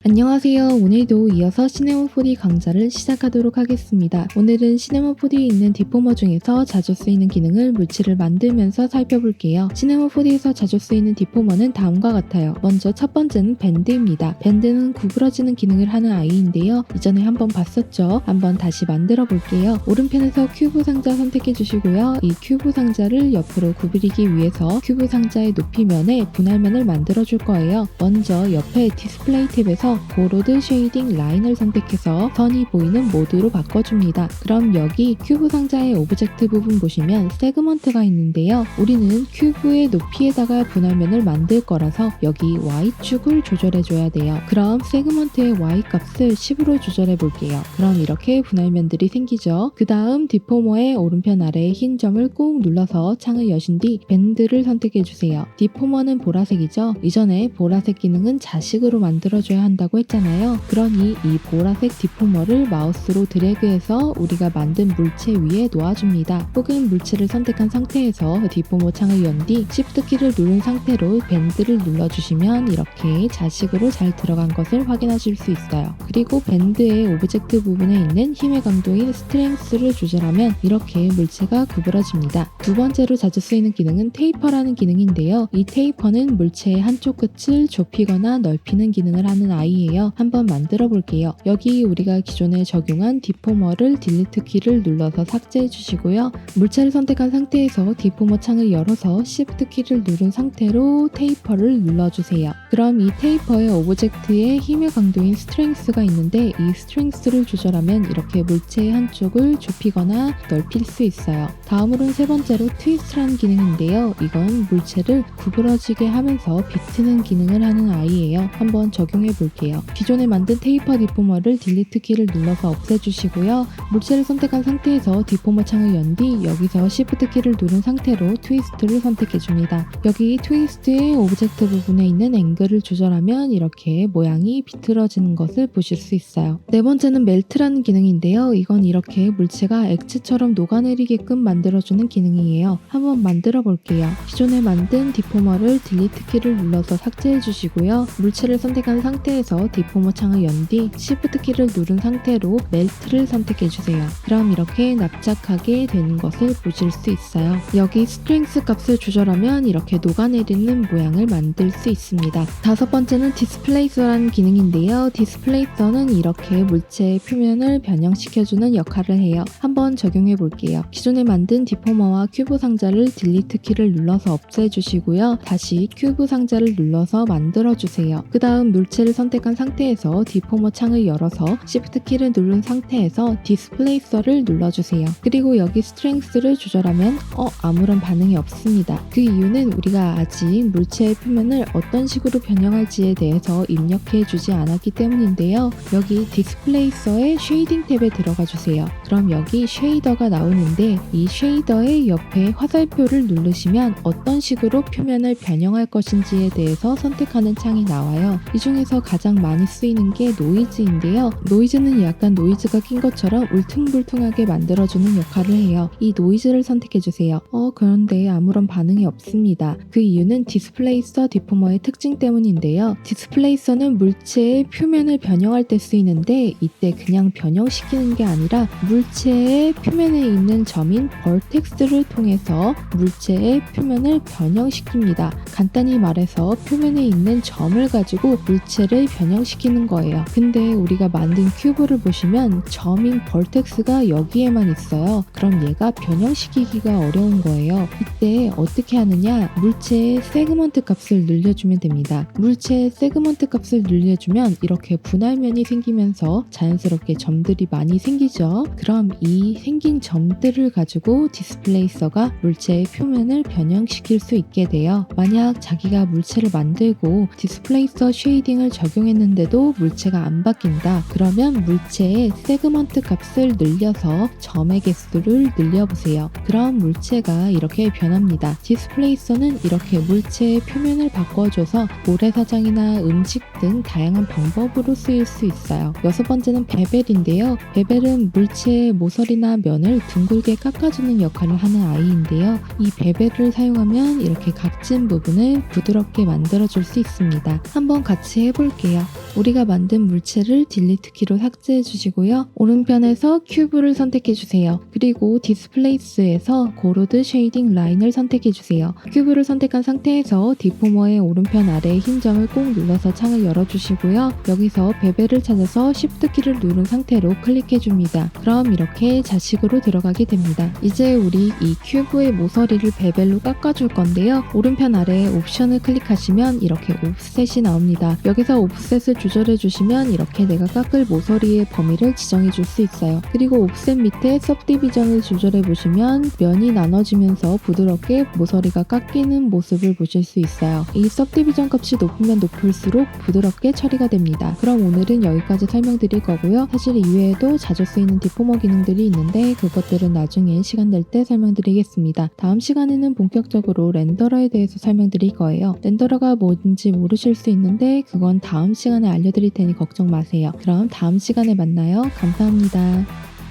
안녕하세요. 오늘도 이어서 시네모 4D 강좌를 시작하도록 하겠습니다. 오늘은 시네모 4D에 있는 디포머 중에서 자주 쓰이는 기능을 물체를 만들면서 살펴볼게요. 시네모 4D에서 자주 쓰이는 디포머는 다음과 같아요. 먼저 첫 번째는 밴드입니다. 밴드는 구부러지는 기능을 하는 아이인데요. 이전에 한번 봤었죠? 한번 다시 만들어 볼게요. 오른편에서 큐브 상자 선택해 주시고요. 이 큐브 상자를 옆으로 구부리기 위해서 큐브 상자의 높이면에 분할면을 만들어 줄 거예요. 먼저 옆에 디스플레이 탭에서 고로드 쉐이딩 라인을 선택해서 선이 보이는 모드로 바꿔줍니다. 그럼 여기 큐브 상자의 오브젝트 부분 보시면 세그먼트가 있는데요. 우리는 큐브의 높이에다가 분할면을 만들 거라서 여기 Y축을 조절해줘야 돼요. 그럼 세그먼트의 Y값을 10으로 조절해 볼게요. 그럼 이렇게 분할면들이 생기죠. 그 다음 디포머의 오른편 아래에 흰 점을 꾹 눌러서 창을 여신 뒤 밴드를 선택해주세요. 디포머는 보라색이죠. 이전에 보라색 기능은 자식으로 만들어줘야 한다고 했잖아요. 그러니 이 보라색 디포머를 마우스로 드래그해서 우리가 만든 물체 위에 놓아줍니다. 혹은 물체를 선택한 상태에서 디포머 창을 연 뒤 Shift 키를 누른 상태로 밴드를 눌러주시면 이렇게 자식으로 잘 들어간 것을 확인하실 수 있어요. 그리고 밴드의 오브젝트 부분에 있는 힘의 강도인 스트렝스를 조절하면 이렇게 물체가 구부러집니다. 두 번째로 자주 쓰이는 기능은 테이퍼라는 기능인데요. 이 테이퍼는 물체의 한쪽 끝을 좁히거나 넓히는 기능을 하는 아이예요. 한번 만들어 볼게요. 여기 우리가 기존에 적용한 디포머를 딜리트 키를 눌러서 삭제해 주시고요. 물체를 선택한 상태에서 디포머 창을 열어서 Shift 키를 누른 상태로 테이퍼를 눌러주세요. 그럼 이 테이퍼의 오브젝트에 힘의 강도인 스트렝스가 있는데 이 스트렝스를 조절하면 이렇게 물체의 한쪽을 좁히거나 넓힐 수 있어요. 다음으로는 세 번째로 트위스트라는 기능인데요. 이건 물체를 구부러지게 하면서 비트는 기능을 하는 아이예요. 한번 적용해 볼게요. 기존에 만든 테이퍼 디포머를 딜리트 키를 눌러서 없애주시고요. 물체를 선택한 상태에서 디포머 창을 연 뒤 여기서 Shift 키를 누른 상태로 트위스트를 선택해줍니다. 여기 트위스트의 오브젝트 부분에 있는 앵글을 조절하면 이렇게 모양이 비틀어지는 것을 보실 수 있어요. 네 번째는 멜트라는 기능인데요. 이건 이렇게 물체가 액체처럼 녹아내리게끔 만들어주는 기능이에요. 한번 만들어 볼게요. 기존에 만든 디포머를 딜리트 키를 눌러서 삭제해 주시고요. 물체를 선택한 상태에서 디포머 창을 연 뒤 Shift 키를 누른 상태로 멜트를 선택해 주세요. 그럼 이렇게 납작하게 되는 것을 보실 수 있어요. 여기 스트렝스 값을 조절하면 이렇게 녹아내리는 모양을 만들 수 있습니다. 다섯 번째는 디스플레이서라는 기능인데요. 디스플레이서는 이렇게 물체의 표면을 변형시켜주는 역할을 해요. 한번 적용해 볼게요. 기존에 만든 디포머와 큐브 상자를 딜리트 키를 눌러서 없애주시고요. 다시 큐브 상자를 눌러서 만들어주세요. 그 다음 물체를 선택한 상태에서 디포머 창을 열어서 Shift 키를 누른 상태에서 디스플레이서를 눌러주세요. 그리고 여기 스트렝스를 조절하면 아무런 반응이 없습니다. 그 이유는 우리가 아직 물체의 표면을 어떤 식으로 변형할지에 대해서 입력해 주지 않았기 때문인데요. 여기 디스플레이서의 쉐이딩 탭에 들어가 주세요. 그럼 여기 쉐이더가 나오는데 이 쉐이더의 옆에 화살표를 누르시면 어떤 식으로 표면을 변형할 것인지에 대해서 선택하는 창이 나와요. 이 중에서 가장 많이 쓰이는 게 노이즈인데요. 노이즈는 약간 노이즈가 낀 것처럼 울퉁불퉁하게 만들어주는 역할을 해요. 이 노이즈를 선택해주세요. 그런데 아무런 반응이 없습니다. 그 이유는 디스플레이서 디포머의 특징 때문인데요. 디스플레이서는 물체의 표면을 변형할 때 쓰이는데 이때 그냥 변형시키는 게 아니라 물체의 표면에 있는 점인 벌텍스를 통해서 물체의 표면을 변형시킵니다. 간단히 말해서 표면에 있는 점을 가지고 물체를 변형시키는 거예요. 근데 우리가 만든 큐브를 보시면 점인 벌텍스가 여기에만 있어요. 그럼 얘가 변형시키기가 어려운 거예요. 이때 어떻게 하느냐? 물체의 세그먼트 값을 늘려주면 됩니다. 물체의 세그먼트 값을 늘려주면 이렇게 분할면이 생기면서 자연스럽게 점들이 많이 생기죠. 그럼 이 생긴 점들을 가지고 디스플레이서가 물체의 표면을 변형시킬 수 있게 돼요. 만약 자기가 물체를 만들고 디스플레이서 쉐이딩을 적용했는데도 물체가 안 바뀐다. 그러면 물체의 세그먼트 값을 늘려서 점의 개수를 늘려보세요. 그럼 물체가 이렇게 변합니다. 디스플레이서는 이렇게 물체의 표면을 바꿔줘서 모래사장이나 음식 등 다양한 방법으로 쓰일 수 있어요. 여섯 번째는 베벨인데요. 베벨은 물체의 상태의 모서리나 면을 둥글게 깎아주는 역할을 하는 아이인데요. 이 베벨을 사용하면 이렇게 각진 부분을 부드럽게 만들어줄 수 있습니다. 한번 같이 해볼게요. 우리가 만든 물체를 딜리트 키로 삭제해 주시고요. 오른편에서 큐브를 선택해 주세요. 그리고 디스플레이스에서 고로드 쉐이딩 라인을 선택해 주세요. 큐브를 선택한 상태에서 디포머의 오른편 아래의 흰 점을 꼭 눌러서 창을 열어주시고요. 여기서 베벨을 찾아서 Shift 키를 누른 상태로 클릭해 줍니다. 그럼 이렇게 자식으로 들어가게 됩니다. 이제 우리 이 큐브의 모서리를 베벨로 깎아줄 건데요. 오른편 아래에 옵션을 클릭하시면 이렇게 옵셋이 나옵니다. 여기서 옵셋을 조절해 주시면 이렇게 내가 깎을 모서리의 범위를 지정해 줄 수 있어요. 그리고 옵셋 밑에 सब디비전을 조절해 보시면 면이 나눠지면서 부드럽게 모서리가 깎이는 모습을 보실 수 있어요. 이 सब디비전 값이 높으면 높을수록 부드럽게 처리가 됩니다. 그럼 오늘은 여기까지 설명드릴 거고요. 사실 이외에도 자주 쓰이는 디포머 기능들이 있는데 그것들은 나중에 시간 될 때 설명드리겠습니다. 다음 시간에는 본격적으로 렌더러에 대해서 설명드릴 거예요. 렌더러가 뭔지 모르실 수 있는데 그건 다음 시간에 알려드릴 테니 걱정 마세요. 그럼 다음 시간에 만나요. 감사합니다.